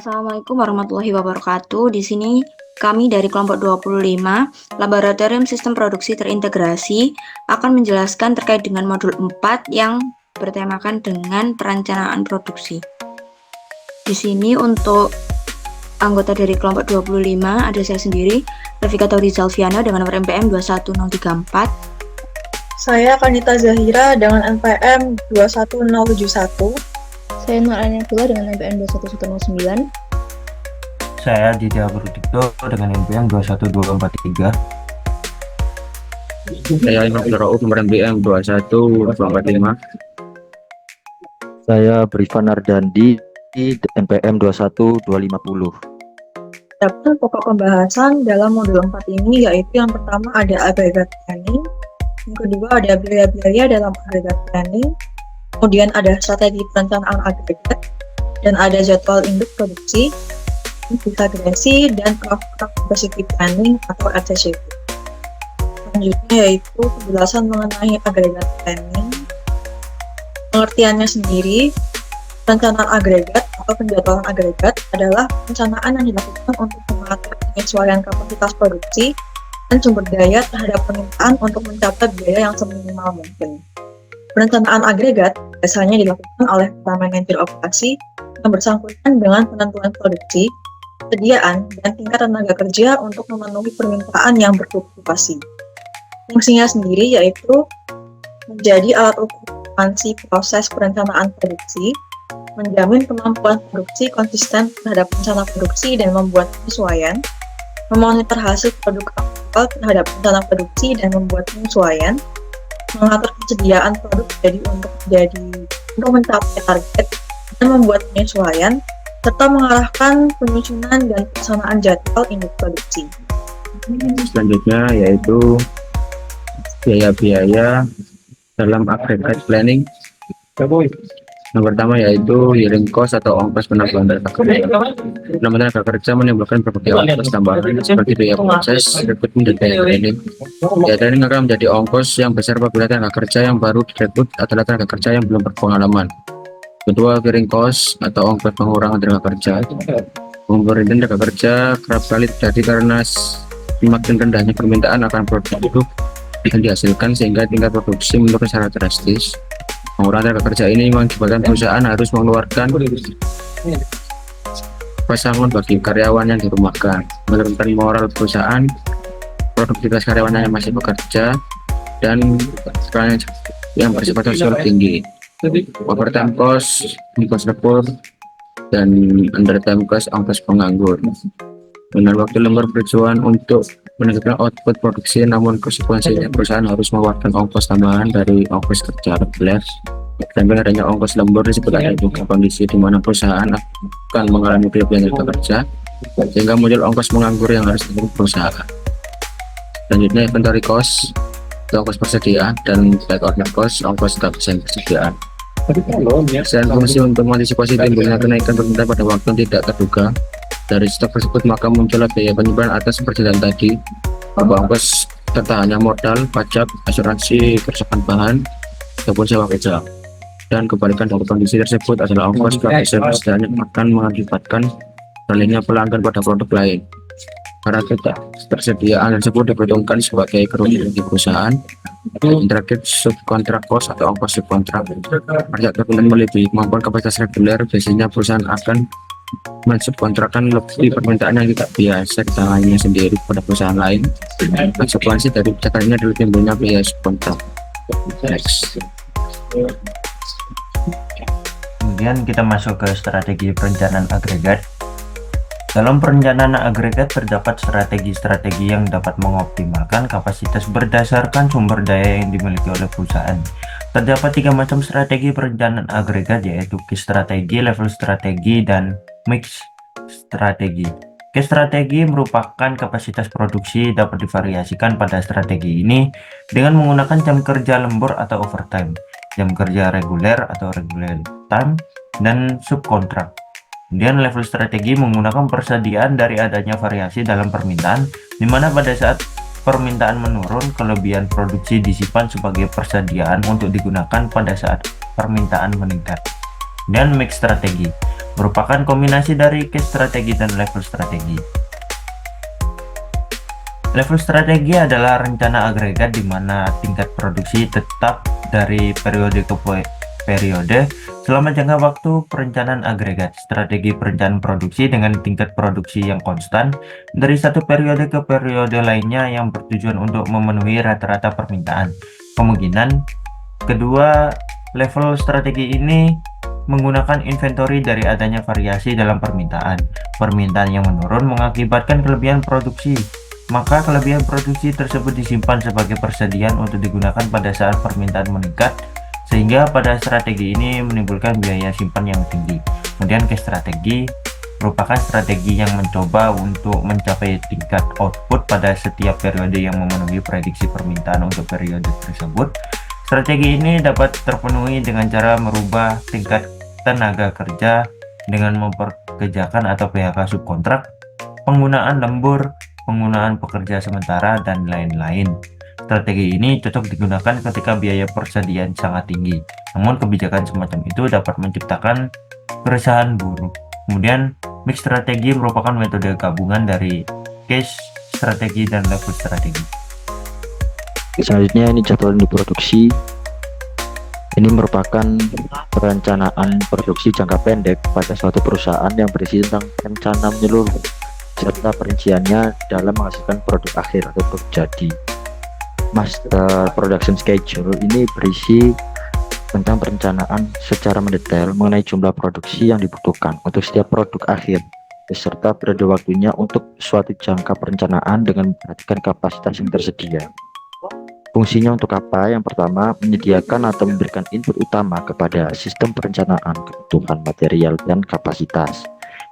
Assalamualaikum warahmatullahi wabarakatuh. Di sini kami dari kelompok 25, Laboratorium Sistem Produksi Terintegrasi, akan menjelaskan terkait dengan modul 4 yang bertemakan dengan perencanaan produksi. Di sini untuk anggota dari kelompok 25 ada saya sendiri, Rafika Tauri Zalfiana dengan nomor NPM 21034. Saya Kanita Zahira dengan NPM 21071. Saya Nur Ania Pula dengan NPM 21109. Saya Didi Abrudikto dengan NPM 21243. Saya Imam Rauf nomor NPM 21245. Saya Brifan Ardandi NPM 21250. Adapun pokok pembahasan dalam modul 4 ini yaitu yang pertama ada agregat planning, yang kedua ada biaya-biaya dalam agregat planning, kemudian ada strategi perencanaan agregat, dan ada jadwal induk produksi, disagresi, dan craft capacity planning atau RCCP. Selanjutnya yaitu penjelasan mengenai agregat planning. Pengertiannya sendiri, perencanaan agregat atau penjadwalan agregat adalah perencanaan yang dilakukan untuk mengatur penyesuaian kapasitas produksi dan sumber daya terhadap permintaan untuk mencapai biaya yang seminimal mungkin. Perencanaan agregat biasanya dilakukan oleh para manajer operasi yang bersangkutan dengan penentuan produksi, persediaan, dan tingkat tenaga kerja untuk memenuhi permintaan yang berfluktuasi. Fungsinya sendiri yaitu menjadi alat ukur ekspansi proses perencanaan produksi, menjamin kemampuan produksi konsisten terhadap rencana produksi dan membuat penyesuaian, memonitor hasil produk aktual terhadap rencana produksi dan membuat penyesuaian, mengatur kesediaan produk untuk mencapai target dan membuat penyesuaian, serta mengarahkan penyusunan dan pelaksanaan jadwal induk produksi. Selanjutnya yaitu biaya-biaya dalam agregat planning. Yang pertama yaitu yielding cost atau ongkos penambahan tenaga kerja. Penambahan tenaga kerja menimbulkan berbagai ongkos tambahan seperti biaya proses, rekrutmen, dan biaya training. Biaya training akan menjadi ongkos yang besar apabila tenaga kerja yang baru direkrut adalah tenaga kerja yang belum berpengalaman. Kedua, carrying cost atau ongkos pengurangan tenaga kerja. Pemberian tenaga kerja kerap kali terjadi karena semakin rendahnya permintaan akan produk yang dihasilkan sehingga tingkat produksi menurun secara drastis. Pengurangan tenaga kerja ini mengakibatkan perusahaan harus mengeluarkan pesangon bagi karyawan yang dirumahkan, menurunkan moral perusahaan, produktivitas karyawan yang masih bekerja, dan yang bersifat sosial tinggi. Overtime cost, ongkos lembur, dan undertime cost, ongkos penganggur. Dengan waktu lembur bertujuan untuk meningkatkan output produksi, namun konsekuensinya perusahaan harus mengeluarkan ongkos tambahan dari ongkos kerja reguler. Dan adanya ongkos lembur disebut ada juga kondisi di mana perusahaan akan mengalami kelebihan tenaga kerja, sehingga muncul ongkos menganggur yang harus ditanggung perusahaan. Selanjutnya inventory cost, ongkos persediaan, dan back order cost, ongkos kehabisan persediaan. Selain fungsi untuk mengantisipasi timbulnya kenaikan permintaan pada waktu yang tidak terduga dari stok tersebut, maka muncullah biaya penyimpanan atas perjalanan tadi, ongkos tertahannya modal, pajak, asuransi, kerusakan bahan, ataupun sewa kerja. Dan kebalikan dari kondisi tersebut adalah ongkos kehabisan persediaan yang akan mengakibatkan beralihnya pelanggan pada produk lain. Karena ketersediaan tersebut diperhitungkan sebagai kerugian di perusahaan. Dan terakhir, subkontrak cost atau ongkos subkontrak. Pada kemudian melebihi kemampuan kapasitas reguler, biasanya perusahaan akan mensubkontrakkan lebih permintaan yang tidak biasa ditangani sendiri pada perusahaan lain. Konsekuensi dari kebijakan ini adalah timbulnya biaya subkontrak. Next. Kemudian kita masuk ke strategi perencanaan agregat. Dalam perencanaan agregat terdapat strategi-strategi yang dapat mengoptimalkan kapasitas berdasarkan sumber daya yang dimiliki oleh perusahaan. Terdapat 3 macam strategi perencanaan agregat, yaitu key strategi, level strategi, dan mix strategi. Key strategi merupakan kapasitas produksi dapat divariasikan pada strategi ini dengan menggunakan jam kerja lembur atau overtime, jam kerja reguler atau regular time, dan subkontrak. Kemudian level strategi menggunakan persediaan dari adanya variasi dalam permintaan, di mana pada saat permintaan menurun, kelebihan produksi disimpan sebagai persediaan untuk digunakan pada saat permintaan meningkat. Dan mix strategi merupakan kombinasi dari case strategi dan level strategi. Level strategi adalah rencana agregat di mana tingkat produksi tetap dari periode ke periode selama jangka waktu perencanaan agregat. Strategi perencanaan produksi dengan tingkat produksi yang konstan dari satu periode ke periode lainnya yang bertujuan untuk memenuhi rata-rata permintaan. Kemungkinan kedua level strategi ini menggunakan inventory dari adanya variasi dalam permintaan. Permintaan yang menurun mengakibatkan kelebihan produksi. Maka kelebihan produksi tersebut disimpan sebagai persediaan untuk digunakan pada saat permintaan meningkat, sehingga pada strategi ini menimbulkan biaya simpan yang tinggi. Kemudian case strategi merupakan strategi yang mencoba untuk mencapai tingkat output pada setiap periode yang memenuhi prediksi permintaan untuk periode tersebut. Strategi ini dapat terpenuhi dengan cara merubah tingkat tenaga kerja dengan memperkerjakan atau PHK subkontrak, penggunaan lembur, penggunaan pekerja sementara, dan lain-lain. Strategi ini cocok digunakan ketika biaya persediaan sangat tinggi, namun kebijakan semacam itu dapat menciptakan keresahan buruh. Kemudian, mix strategi merupakan metode gabungan dari case strategi dan level strategi. Selanjutnya ini jadwal induk produksi. Ini merupakan perencanaan produksi jangka pendek pada suatu perusahaan yang berisi tentang rencana menyeluruh serta perinciannya dalam menghasilkan produk akhir atau produk jadi. Master Production Schedule ini berisi tentang perencanaan secara mendetail mengenai jumlah produksi yang dibutuhkan untuk setiap produk akhir beserta periode waktunya untuk suatu jangka perencanaan dengan memperhatikan kapasitas yang tersedia. Fungsinya untuk apa? Yang pertama, menyediakan atau memberikan input utama kepada sistem perencanaan kebutuhan material dan kapasitas.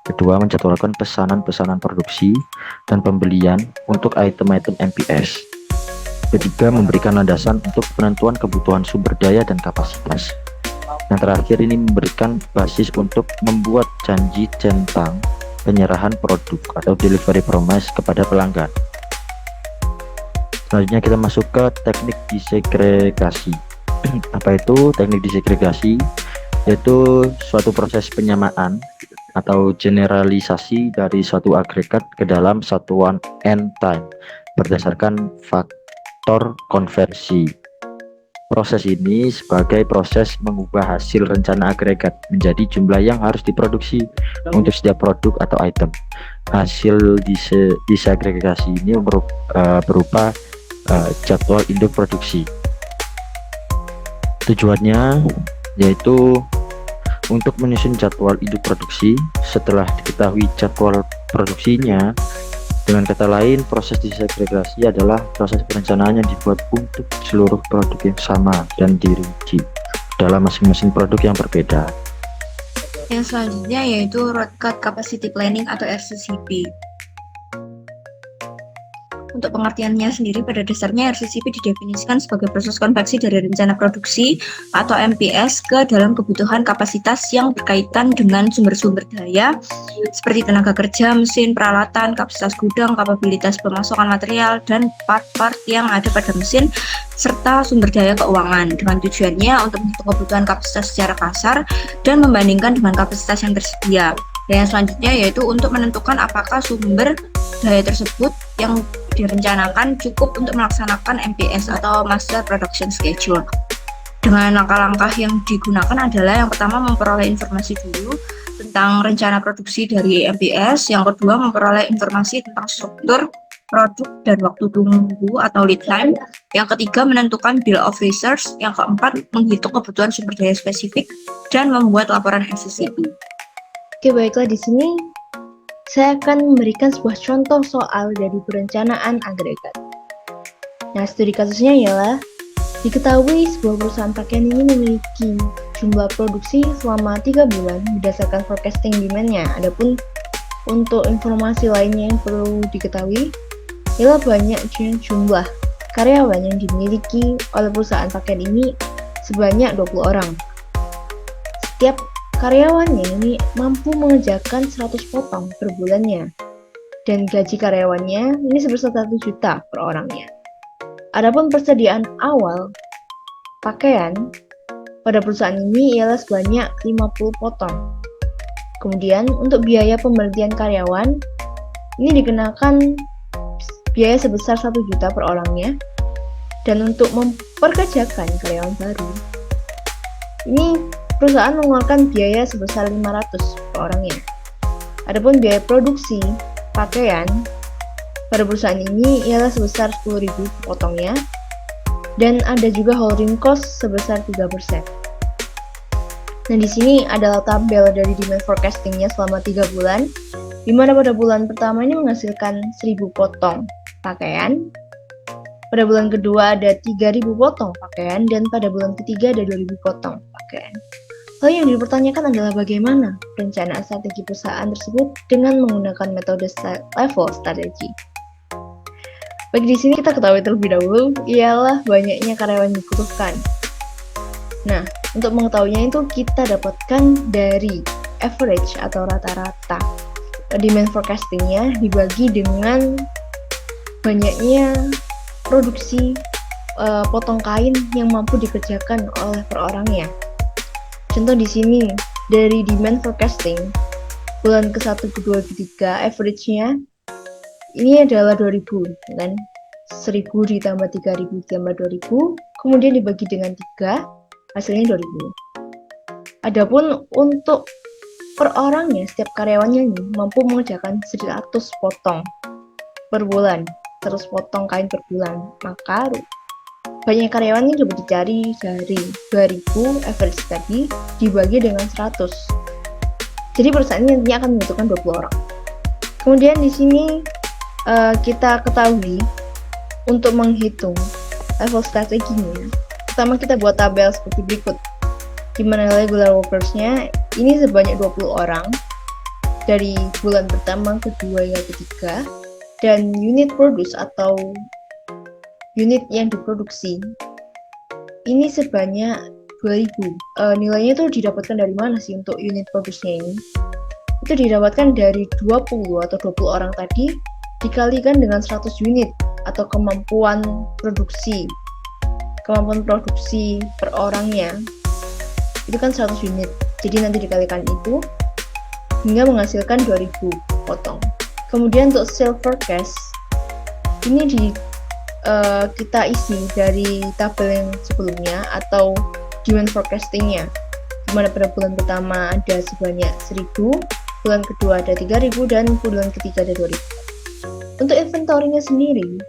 Kedua, menjadwalkan pesanan-pesanan produksi dan pembelian untuk item-item MPS. Ketiga, memberikan landasan untuk penentuan kebutuhan sumber daya dan kapasitas. Yang terakhir, ini memberikan basis untuk membuat janji tentang penyerahan produk atau delivery promise kepada pelanggan. Selanjutnya kita masuk ke teknik disegregasi. Apa itu teknik disegregasi? Yaitu suatu proses penyamaan atau generalisasi dari suatu agregat ke dalam satuan n-time berdasarkan faktor konversi. Proses ini sebagai proses mengubah hasil rencana agregat menjadi jumlah yang harus diproduksi untuk setiap produk atau item. Hasil disegregasi ini berupa jadwal induk produksi. Tujuannya yaitu untuk menyusun jadwal induk produksi setelah diketahui jadwal produksinya. Dengan kata lain, proses disegregasi adalah proses perencanaan yang dibuat untuk seluruh produk yang sama dan dirinci dalam masing-masing produk yang berbeda. Yang selanjutnya yaitu Road Cut Capacity Planning atau RCCP. Untuk pengertiannya sendiri, pada dasarnya RCCP didefinisikan sebagai proses konversi dari rencana produksi atau MPS ke dalam kebutuhan kapasitas yang berkaitan dengan sumber-sumber daya seperti tenaga kerja, mesin, peralatan, kapasitas gudang, kapabilitas pemasokan material, dan part-part yang ada pada mesin, serta sumber daya keuangan, dengan tujuannya untuk menghitung kebutuhan kapasitas secara kasar dan membandingkan dengan kapasitas yang tersedia. Dan yang selanjutnya yaitu untuk menentukan apakah sumber daya tersebut yang direncanakan cukup untuk melaksanakan MPS atau Master Production Schedule. Dengan langkah-langkah yang digunakan adalah yang pertama memperoleh informasi dulu tentang rencana produksi dari MPS, yang kedua memperoleh informasi tentang struktur produk dan waktu tunggu atau lead time, yang ketiga menentukan bill of resource, yang keempat menghitung kebutuhan sumber daya spesifik dan membuat laporan RCCP. Oke, baiklah, di sini saya akan memberikan sebuah contoh soal dari perencanaan agregat. Nah, studi kasusnya ialah diketahui sebuah perusahaan pakaian ini memiliki jumlah produksi selama 3 bulan berdasarkan forecasting demand-nya. Adapun untuk informasi lainnya yang perlu diketahui ialah banyaknya jumlah karyawan yang dimiliki oleh perusahaan pakaian ini sebanyak 20 orang. Setiap karyawannya ini mampu mengerjakan 100 potong per bulannya, dan gaji karyawannya ini sebesar 1 juta per orangnya. Adapun persediaan awal pakaian pada perusahaan ini ialah sebanyak 50 potong. Kemudian untuk biaya pemberhentian karyawan, ini dikenakan biaya sebesar 1 juta per orangnya. Dan untuk memperkerjakan karyawan baru, ini perusahaan mengeluarkan biaya sebesar 500 per orangnya. Adapun biaya produksi pakaian pada perusahaan ini ialah sebesar 10.000 potongnya, dan ada juga holding cost sebesar 3%. Nah, di sini adalah tabel dari demand forecastingnya selama 3 bulan, di mana pada bulan pertama ini menghasilkan 1.000 potong pakaian, pada bulan kedua ada 3.000 potong pakaian, dan pada bulan ketiga ada 2.000 potong pakaian. Lalu yang dipertanyakan adalah bagaimana perencanaan strategi perusahaan tersebut dengan menggunakan metode level strategi. Baik, di sini kita ketahui terlebih dahulu ialah banyaknya karyawan yang dibutuhkan. Nah, untuk mengetahuinya itu kita dapatkan dari average atau rata-rata demand forecastingnya dibagi dengan banyaknya produksi potong kain yang mampu dikerjakan oleh per orangnya. Contoh di sini dari demand forecasting bulan ke-1, ke-2, ke-3 average-nya ini adalah 2.000 kan, 1.000 ditambah 3.000 ditambah 2.000, kemudian dibagi dengan 3, hasilnya 2.000. Adapun untuk per orangnya, setiap karyawannya ini mampu mengerjakan 100 potong per bulan, 100 potong kain per bulan, maka banyak karyawan ini dapat dicari dari 2.000 average tadi dibagi dengan 100. Jadi perusahaan ini nantinya akan membutuhkan 20 orang. Kemudian di sini kita ketahui untuk menghitung level strateginya. Pertama kita buat tabel seperti berikut, di mana regular workers-nya ini sebanyak 20 orang dari bulan pertama, kedua, hingga ketiga, dan unit produce atau unit yang diproduksi ini sebanyak 2.000. Nilainya itu didapatkan dari mana sih untuk unit produce-nya ini? Itu didapatkan dari 20 atau 20 orang tadi dikalikan dengan 100 unit atau kemampuan produksi per orangnya itu kan 100 unit, jadi nanti dikalikan itu hingga menghasilkan 2.000 potong. Kemudian untuk sales forecast ini kita isi dari tabel yang sebelumnya atau demand forecastingnya, dimana pada bulan pertama ada sebanyak 1.000, bulan kedua ada 3.000, dan bulan ketiga ada 2.000. Untuk inventory-nya sendiri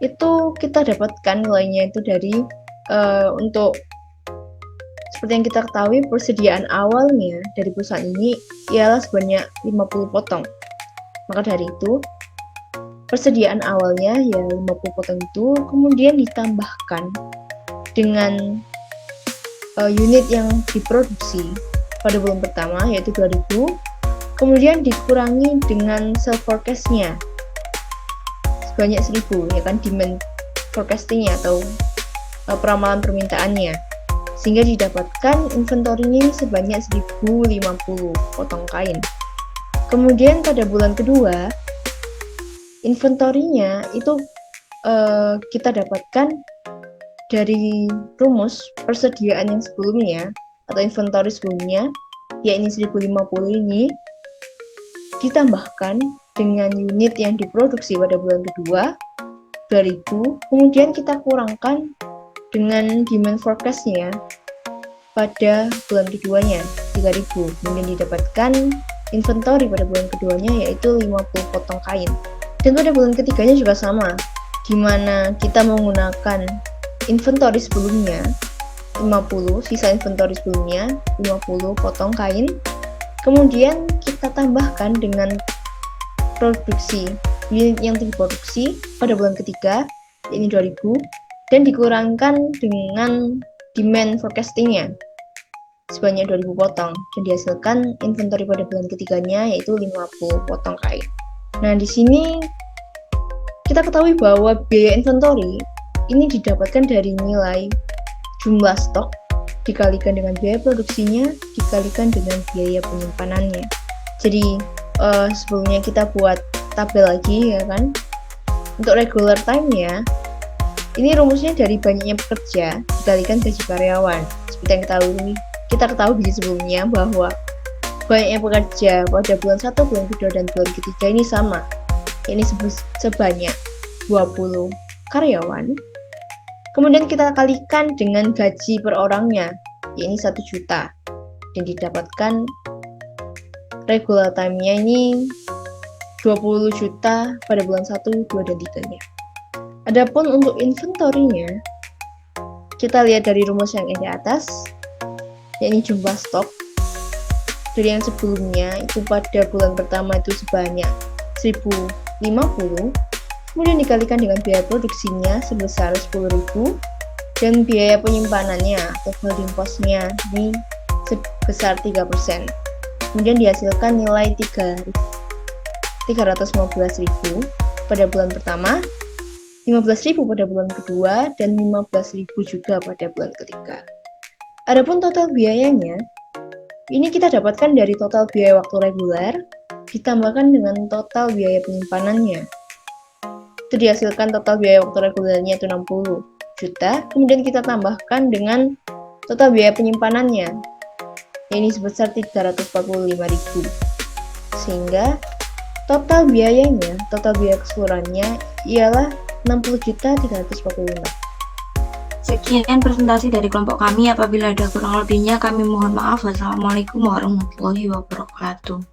itu kita dapatkan nilainya itu dari untuk seperti yang kita ketahui persediaan awalnya dari perusahaan ini ialah sebanyak 50 potong. Maka dari itu persediaan awalnya ya 50 potong itu kemudian ditambahkan dengan unit yang diproduksi pada bulan pertama yaitu 2.000, kemudian dikurangi dengan sales forecast-nya sebanyak 1.000, ya kan, demand forecasting-nya atau peramalan permintaannya, sehingga didapatkan inventory-nya sebanyak 1.050 potong kain. Kemudian pada bulan kedua inventory-nya itu kita dapatkan dari rumus persediaan yang sebelumnya atau inventory sebelumnya, yakni 1.050 ini ditambahkan dengan unit yang diproduksi pada bulan kedua 2.000, kemudian kita kurangkan dengan demand forecast-nya pada bulan keduanya 3.000, kemudian didapatkan inventory pada bulan keduanya yaitu 50 potong kain. Dan pada bulan ketiganya juga sama, di mana kita menggunakan inventory sebelumnya 50, sisa inventory sebelumnya 50 potong kain, kemudian kita tambahkan dengan produksi unit yang diproduksi pada bulan ketiga ini 2.000, dan dikurangkan dengan demand forecasting-nya sebanyak 2.000 potong, dan dihasilkan inventory pada bulan ketiganya yaitu 50 potong kain. Nah, di sini kita ketahui bahwa biaya inventory ini didapatkan dari nilai jumlah stok dikalikan dengan biaya produksinya dikalikan dengan biaya penyimpanannya. Jadi sebelumnya kita buat tabel lagi, ya kan. Untuk regular time-nya ini rumusnya dari banyaknya pekerja dikalikan gaji karyawan. Seperti yang kita ketahui sebelumnya bahwa banyaknya pekerja pada bulan 1, bulan kedua, dan bulan ketiga ini sama. Ini sebanyak 20 karyawan. Kemudian kita kalikan dengan gaji per orangnya, yakni 1 juta. Dan didapatkan regular time-nya ini 20 juta pada bulan 1, 2, dan 3-nya. Adapun untuk inventory-nya, kita lihat dari rumus yang ada di atas, yakni jumlah stok. Dari yang sebelumnya itu pada bulan pertama itu sebanyak 1050, kemudian dikalikan dengan biaya produksinya sebesar 10.000 dan biaya penyimpanannya atau holding cost-nya ini sebesar 3%. Kemudian dihasilkan nilai 315.000 pada bulan pertama, 15.000 pada bulan kedua, dan 15.000 juga pada bulan ketiga. Adapun total biayanya, ini kita dapatkan dari total biaya waktu reguler ditambahkan dengan total biaya penyimpanannya. Itu dihasilkan total biaya waktu regulernya itu 60 juta, kemudian kita tambahkan dengan total biaya penyimpanannya, ini sebesar 345.000. Sehingga total biayanya, total biaya keseluruhannya ialah 60.345. Sekian presentasi dari kelompok kami. Apabila ada kurang lebihnya, kami mohon maaf. Wassalamualaikum warahmatullahi wabarakatuh.